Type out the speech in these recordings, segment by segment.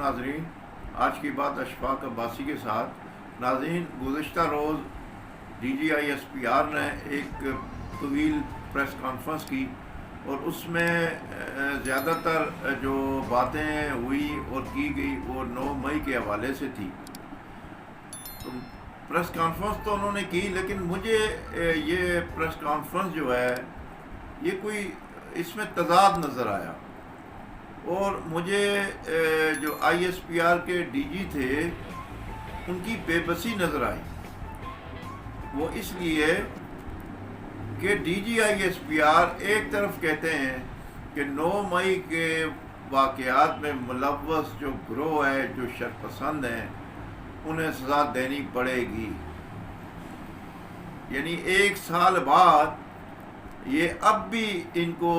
ناظرین، آج کی بات اشفاق عباسی کے ساتھ۔ ناظرین، گزشتہ روز D G I S P R نے ایک طویل پریس کانفرنس کی اور اس میں زیادہ تر جو باتیں ہوئی اور کی گئی وہ 9 مئی کے حوالے سے تھی۔ تو پریس کانفرنس تو انہوں نے کی، لیکن مجھے یہ پریس کانفرنس جو ہے یہ کوئی اس میں تضاد نظر آیا، اور مجھے جو آئی ایس پی آر کے ڈی جی تھے ان کی بے بسی نظر آئی۔ وہ اس لیے کہ D G I S P R ایک طرف کہتے ہیں کہ 9 مئی کے واقعات میں ملوث جو گروہ ہے، جو شرپسند ہیں، انہیں سزا دینی پڑے گی۔ یعنی 1 سال بعد یہ اب بھی ان کو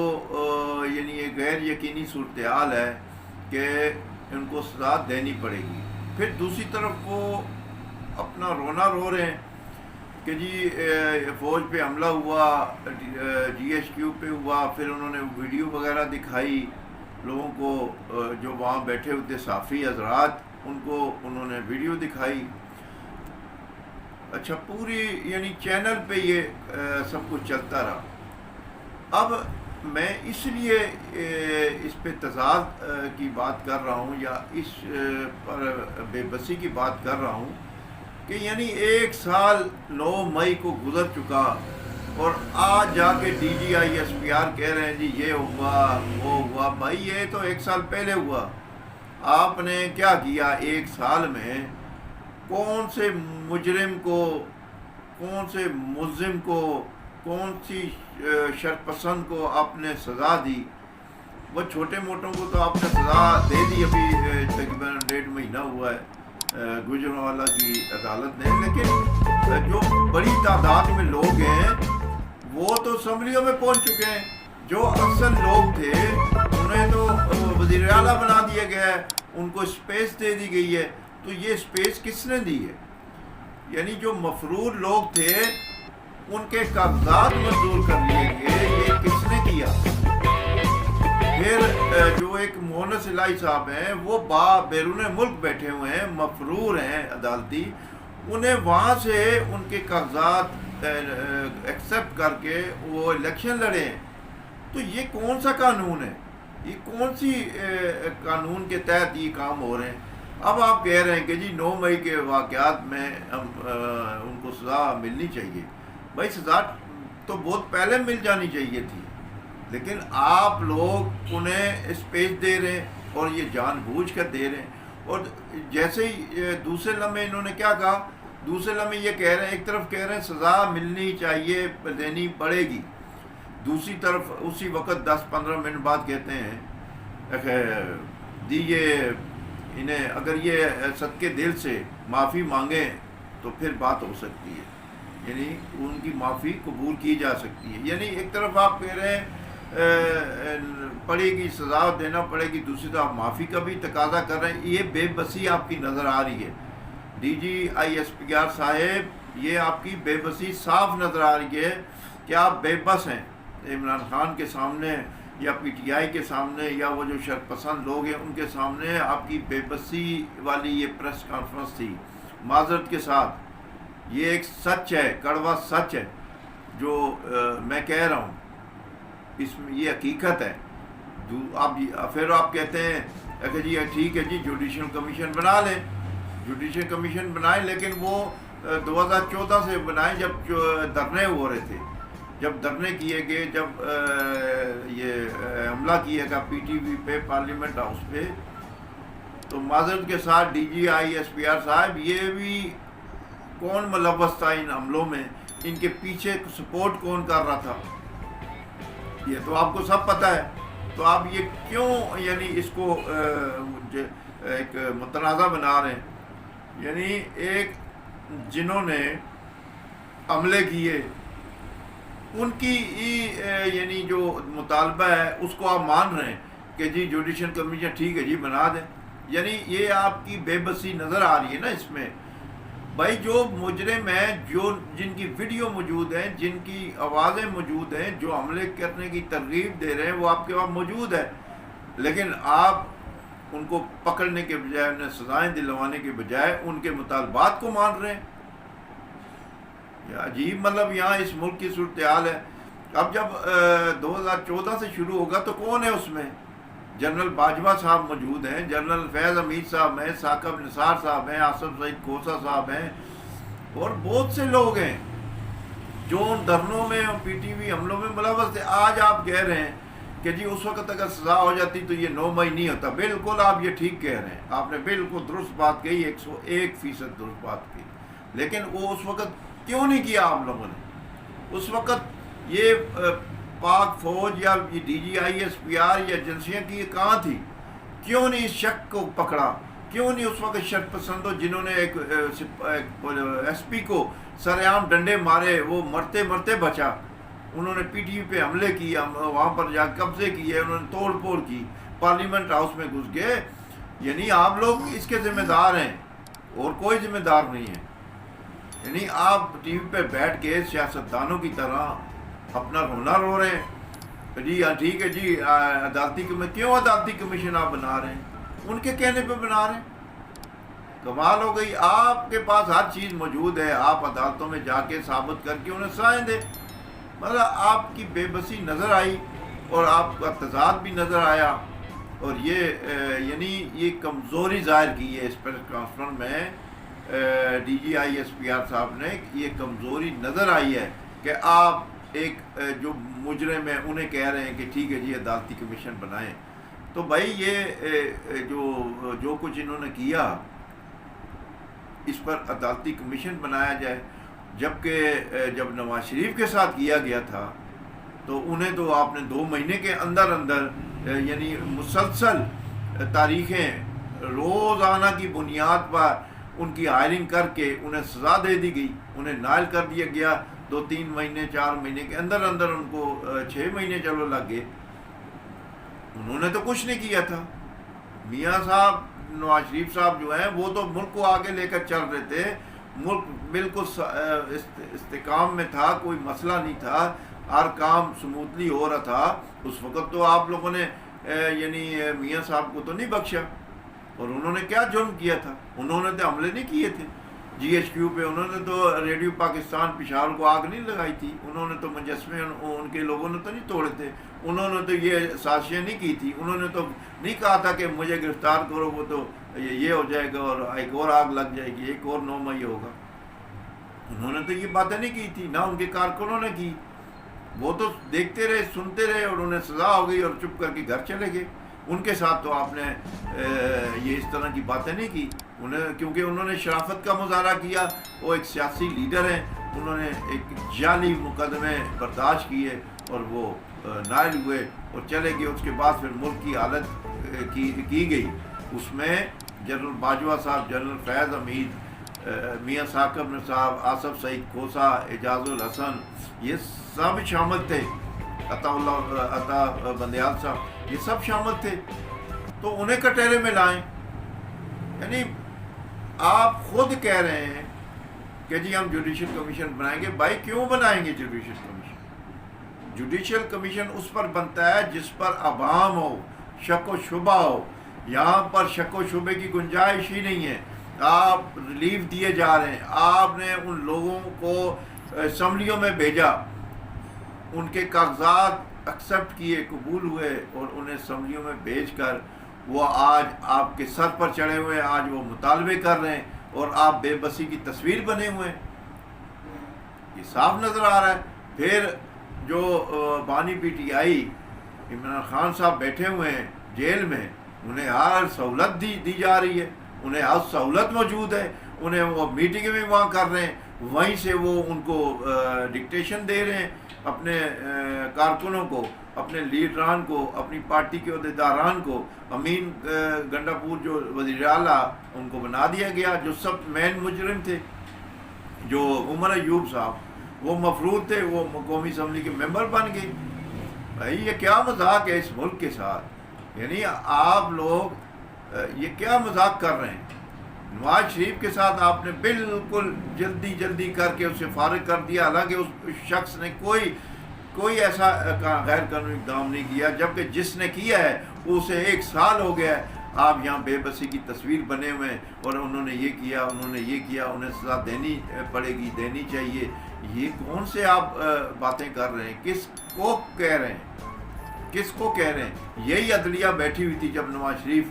یعنی یہ غیر یقینی صورتحال ہے کہ ان کو سزا دینی پڑے گی۔ پھر دوسری طرف وہ اپنا رونا رو رہے ہیں کہ جی فوج پہ حملہ ہوا، جی ایچ کیو پہ ہوا، پھر انہوں نے ویڈیو وغیرہ دکھائی لوگوں کو، جو وہاں بیٹھے ہوتے صحافی حضرات ان کو انہوں نے ویڈیو دکھائی۔ اچھا، پوری یعنی چینل پہ یہ سب کچھ چلتا رہا۔ اب میں اس لیے اس پہ تضاد کی بات کر رہا ہوں، یا اس پر بے بسی کی بات کر رہا ہوں کہ یعنی 1 سال 9 مئی کو گزر چکا، اور آج جا کے D G I S P R کہہ رہے ہیں جی یہ ہوا وہ ہوا۔ بھائی یہ تو 1 سال پہلے ہوا۔ آپ نے کیا کیا 1 سال میں؟ کون سے مجرم کو، کون سے ملزم کو، کون سی شرپسند کو آپ نے سزا دی؟ وہ چھوٹے موٹوں کو تو آپ نے سزا دے دی، ابھی تقریباً 1.5 مہینہ ہوا ہے گجرانوالہ کی عدالت نے، لیکن جو بڑی تعداد میں لوگ ہیں وہ تو اسمبلیوں میں پہنچ چکے ہیں۔ جو اصل لوگ تھے انہیں تو وزیر اعلیٰ بنا دیا گیا ہے، ان کو اسپیس دے دی گئی ہے۔ تو یہ اسپیس کس نے دی ہے؟ یعنی جو مفرور لوگ تھے ان کے کاغذات منظور کر لیے گئے، یہ کس نے کیا؟ پھر جو ایک مونس الہی صاحب ہیں وہ بیرون ملک بیٹھے ہوئے ہیں، مفرور ہیں عدالتی، انہیں وہاں سے ان کے کاغذات ایکسیپٹ کر کے وہ الیکشن لڑے ہیں۔ تو یہ کون سا قانون ہے؟ یہ کون سی قانون کے تحت یہ کام ہو رہے ہیں؟ اب آپ کہہ رہے ہیں کہ جی 9 مئی کے واقعات میں ان کو سزا ملنی چاہیے۔ بھائی سزا تو بہت پہلے مل جانی چاہیے تھی، لیکن آپ لوگ انہیں اسپیس دے رہے ہیں اور یہ جان بوجھ کر دے رہے ہیں۔ اور جیسے ہی دوسرے لمحے انہوں نے کیا کہا، دوسرے لمحے یہ کہہ رہے ہیں، ایک طرف کہہ رہے ہیں سزا ملنی چاہیے، دینی پڑے گی، دوسری طرف اسی وقت 10-15 منٹ بعد کہتے ہیں دیجیے انہیں، اگر یہ صدقے دل سے معافی مانگیں تو پھر بات ہو سکتی ہے، یعنی ان کی معافی قبول کی جا سکتی ہے۔ یعنی ایک طرف آپ کہہ رہے ہیں پڑے گی، سزا دینا پڑے گی، دوسری طرف معافی کا بھی تقاضا کر رہے ہیں۔ یہ بے بسی آپ کی نظر آ رہی ہے D G I S P R صاحب، یہ آپ کی بے بسی صاف نظر آ رہی ہے کہ آپ بے بس ہیں عمران خان کے سامنے، یا پی ٹی آئی کے سامنے، یا وہ جو شرپسند لوگ ہیں ان کے سامنے آپ کی بے بسی والی یہ پریس کانفرنس تھی۔ معذرت کے ساتھ یہ ایک سچ ہے، کڑوا سچ ہے جو میں کہہ رہا ہوں، اس میں یہ حقیقت ہے۔ پھر آپ کہتے ہیں کہ جی ٹھیک ہے جی جوڈیشل کمیشن بنا لیں، جوڈیشل کمیشن بنائیں، لیکن وہ 2014 سے بنائیں جب دھرنے ہو رہے تھے، جب دھرنے کیے گئے، جب یہ حملہ کیا گیا پی ٹی وی پہ، پارلیمنٹ ہاؤس پہ۔ تو معذرت کے ساتھ D G I S P R صاحب، یہ بھی کون ملوث تھا ان حملوں میں، ان کے پیچھے سپورٹ کون کر رہا تھا، یہ تو آپ کو سب پتہ ہے۔ تو آپ یہ کیوں یعنی اس کو ایک متنازع بنا رہے ہیں؟ یعنی ایک جنہوں نے حملے کیے ان کی یعنی جو مطالبہ ہے اس کو آپ مان رہے ہیں کہ جی جوڈیشل کمیشن ٹھیک ہے جی بنا دیں۔ یعنی یہ آپ کی بے بسی نظر آ رہی ہے نا اس میں۔ بھائی جو مجرم ہیں، جن کی ویڈیو موجود ہیں، جن کی آوازیں موجود ہیں، جو حملے کرنے کی ترغیب دے رہے ہیں، وہ آپ کے پاس موجود ہے، لیکن آپ ان کو پکڑنے کے بجائے انہیں سزائیں دلوانے کے بجائے ان کے مطالبات کو مان رہے ہیں. یہ عجیب مطلب یہاں اس ملک کی صورتحال ہے. اب جب 2014 سے شروع ہوگا تو کون ہے اس میں؟ جنرل باجوہ صاحب موجود ہیں، جنرل فیض حمید صاحب ہیں، ثاقب نثار صاحب ہیں، آصف سعید کھوسہ صاحب ہیں، اور بہت سے لوگ ہیں جو ان دھرنوں میں پی ٹی وی حملوں میں ملوث تھے. آج آپ کہہ رہے ہیں کہ جی اس وقت اگر سزا ہو جاتی تو یہ 9 مئی نہیں ہوتا. بالکل آپ یہ ٹھیک کہہ رہے ہیں، آپ نے بالکل درست بات کہی، 101% درست بات کی. لیکن وہ اس وقت کیوں نہیں کیا آپ لوگوں نے؟ اس وقت یہ پاک فوج یا D G I S P R یا ایجنسیاں کی یہ کہاں تھی؟ کیوں نہیں اس شک کو پکڑا؟ کیوں نہیں اس وقت شرط پسندوں جنہوں نے ایک ایس پی کو سر عام ڈنڈے مارے، وہ مرتے مرتے بچا، انہوں نے پی ٹی وی پہ حملے کیے، وہاں پر جا قبضے کیے، انہوں نے توڑ پھوڑ کی، پارلیمنٹ ہاؤس میں گھس گئے. یعنی آپ لوگ اس کے ذمہ دار ہیں اور کوئی ذمہ دار نہیں ہے. یعنی آپ ٹی وی پہ بیٹھ کے سیاستدانوں کی طرح اپنا رونا رو رہے ہیں. جی ہاں ٹھیک ہے جی کیوں عدالتی کمیشن آپ بنا رہے ہیں؟ ان کے کہنے پہ بنا رہے ہیں. کمال ہو گئی. آپ کے پاس ہر چیز موجود ہے، آپ عدالتوں میں جا کے ثابت کر کے انہیں سزائیں دیں. مطلب آپ کی بے بسی نظر آئی اور آپ کا تضاد بھی نظر آیا، اور یعنی یہ کمزوری ظاہر کی ہے اس پریس کانفرنس میں. D G I S P R صاحب نے یہ کمزوری نظر آئی ہے کہ آپ ایک جو مجرم ہیں انہیں کہہ رہے ہیں کہ ٹھیک ہے جی عدالتی کمیشن بنائیں. تو بھائی یہ جو کچھ انہوں نے کیا اس پر عدالتی کمیشن بنایا جائے. جبکہ جب نواز شریف کے ساتھ کیا گیا تھا تو انہیں تو آپ نے 2 مہینے کے اندر یعنی مسلسل تاریخیں روزانہ کی بنیاد پر ان کی ہائرنگ کر کے انہیں سزا دے دی گئی، انہیں نائل کر دیا گیا. 2-3 مہینے 4 مہینے کے اندر ان کو 6 مہینے چلو لگ گئے. انہوں نے تو کچھ نہیں کیا تھا. میاں صاحب نواز شریف صاحب جو ہیں وہ تو ملک کو آگے لے کر چل رہے تھے. ملک بالکل استحکام میں تھا، کوئی مسئلہ نہیں تھا، ہر کام سموتھلی ہو رہا تھا. اس وقت تو آپ لوگوں نے یعنی میاں صاحب کو تو نہیں بخشا. اور انہوں نے کیا جرم کیا تھا؟ انہوں نے تو حملے نہیں کیے تھے جی ایچ کیو پہ. انہوں نے تو ریڈیو پاکستان پشاور کو آگ نہیں لگائی تھی. انہوں نے تو مجسمے ان کے لوگوں نے تو نہیں توڑے تھے. انہوں نے تو یہ سازشیں نہیں کی تھی. انہوں نے تو نہیں کہا تھا کہ مجھے گرفتار کرو، وہ تو یہ ہو جائے گا اور ایک اور آگ لگ جائے گی، ایک اور 9 مئی ہوگا. انہوں نے تو یہ باتیں نہیں کی تھی، نہ ان کے کارکنوں نے کی. وہ تو دیکھتے رہے، سنتے رہے، اور انہیں سزا ہو گئی اور چپ کر کے گھر چلے گئے. ان کے ساتھ تو آپ نے یہ اس طرح کی باتیں نہیں کی. کیونکہ انہوں نے شرافت کا مظاہرہ کیا. وہ ایک سیاسی لیڈر ہیں، انہوں نے ایک جعلی مقدمے برداشت کیے اور وہ نائل ہوئے اور چلے گئے. اس کے بعد پھر ملک کی حالت کی گئی. اس میں جنرل باجوہ صاحب، جنرل فیض حمید، میاں ثاقب صاحب، آصف سعید کھوسہ، اعجاز الحسن، یہ سب شامل تھے. عطا بندیال صاحب، یہ سب شامل تھے. تو انہیں کٹہرے میں لائیں. یعنی آپ خود کہہ رہے ہیں کہ جی ہم جوڈیشل کمیشن بنائیں گے. بھائی کیوں بنائیں گے جوڈیشل کمیشن؟ جوڈیشل کمیشن اس پر بنتا ہے جس پر عوام ہو، شک و شبہ ہو. یہاں پر شک و شبے کی گنجائش ہی نہیں ہے. آپ ریلیف دیے جا رہے ہیں. آپ نے ان لوگوں کو اسمبلیوں میں بھیجا، ان کے کاغذات ایکسیپٹ کیے، قبول ہوئے، اور انہیں اسمبلیوں میں بھیج کر وہ آج آپ کے سر پر چڑھے ہوئے ہیں. آج وہ مطالبے کر رہے ہیں اور آپ بے بسی کی تصویر بنے ہوئے ہیں. یہ صاف نظر آ رہا ہے. پھر جو بانی P T I Imran Khan صاحب بیٹھے ہوئے ہیں جیل میں، انہیں ہر سہولت دی جا رہی ہے. انہیں ہر سہولت موجود ہے. انہیں وہ میٹنگ بھی وہاں کر رہے ہیں، وہیں سے وہ ان کو ڈکٹیشن دے رہے ہیں، اپنے کارکنوں کو، اپنے لیڈران کو، اپنی پارٹی کے عہدیداران کو. امین گنڈاپور جو وزیر اعلیٰ، ان کو بنا دیا گیا، جو سب مین مجرم تھے. جو عمر ایوب صاحب، وہ مفروض تھے، وہ قومی اسمبلی کے ممبر بن گئے. بھائی یہ کیا مذاق ہے اس ملک کے ساتھ؟ یعنی آپ لوگ یہ کیا مذاق کر رہے ہیں؟ نواز شریف کے ساتھ آپ نے بالکل جلدی کر کے اسے فارغ کر دیا، حالانکہ اس شخص نے کوئی ایسا غیر قانونی اقدام نہیں کیا، جبکہ جس نے کیا ہے اسے 1 سال ہو گیا ہے. آپ یہاں بے بسی کی تصویر بنے ہوئے ہیں اور انہوں نے یہ کیا، انہوں نے یہ کیا، انہیں سزا دینی پڑے گی، دینی چاہیے. یہ کون سے آپ باتیں کر رہے ہیں؟ کس کو کہہ رہے ہیں؟ کس کو کہہ رہے ہیں؟ یہی عدلیہ بیٹھی ہوئی تھی جب نواز شریف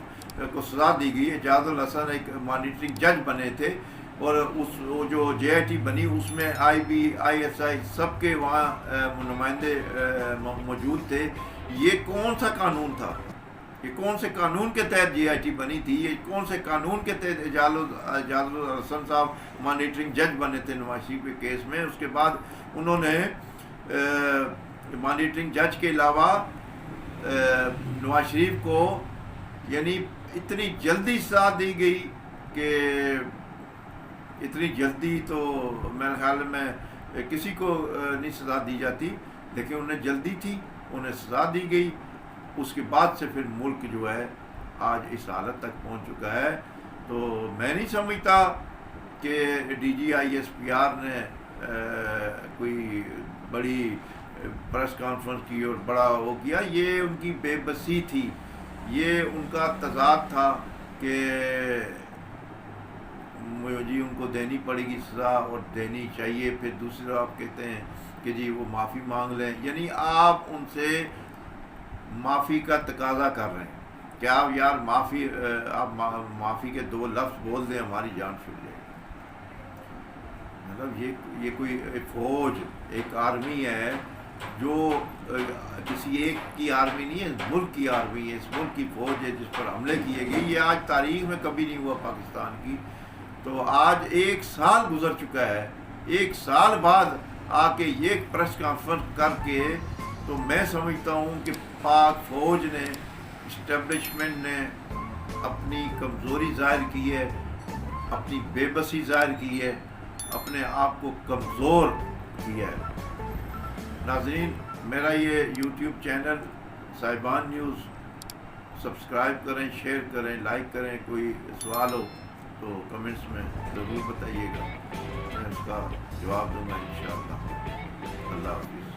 کو سزا دی گئی. اعجاز الحسن ایک مانیٹرنگ جج بنے تھے اور وہ جو جے آئی ٹی بنی اس میں آئی بی، آئی ایس آئی سب کے وہاں نمائندے موجود تھے. یہ کون سا قانون تھا؟ یہ کون سے قانون کے تحت جے آئی ٹی بنی تھی؟ یہ کون سے قانون کے تحت اعجاز الحسن صاحب مانیٹرنگ جج بنے تھے نواز شریف کے کیس میں؟ اس کے بعد انہوں نے مانیٹرنگ جج کے علاوہ نواز شریف کو یعنی اتنی جلدی سزا دی گئی کہ اتنی جلدی تو میرے خیال میں کسی کو نہیں سزا دی جاتی، لیکن انہیں جلدی تھی، انہیں سزا دی گئی. اس کے بعد سے پھر ملک جو ہے آج اس حالت تک پہنچ چکا ہے. تو میں نہیں سمجھتا کہ D G I S P R نے کوئی بڑی پریس کانفرنس کی اور بڑا وہ کیا. یہ ان کی بے بسی تھی، یہ ان کا تضاد تھا کہ جی ان کو دینی پڑے گی سزا اور دینی چاہیے. پھر دوسری طرف آپ کہتے ہیں کہ جی وہ معافی مانگ لیں. یعنی آپ ان سے معافی کا تقاضا کر رہے ہیں کہ آپ یار معافی، آپ معافی کے 2 لفظ بول دیں ہماری جان چھوٹ جائے. مطلب یہ کوئی فوج، ایک آرمی ہے جو کسی ایک کی آرمی نہیں ہے، ملک کی آرمی ہے، اس ملک کی فوج ہے جس پر حملے کیے گئے. یہ آج تاریخ میں کبھی نہیں ہوا پاکستان کی. تو آج 1 سال گزر چکا ہے، 1 سال بعد آ کے یہ پریس کانفرنس کر کے تو میں سمجھتا ہوں کہ پاک فوج نے، اسٹیبلشمنٹ نے اپنی کمزوری ظاہر کی ہے، اپنی بے بسی ظاہر کی ہے، اپنے آپ کو کمزور کیا ہے. ناظرین، میرا یہ یوٹیوب چینل صاحبان نیوز سبسکرائب کریں، شیئر کریں، لائک کریں. کوئی سوال ہو تو کمنٹس میں ضرور بتائیے گا، میں اس کا جواب دوں گا انشاءاللہ. اللہ حافظ.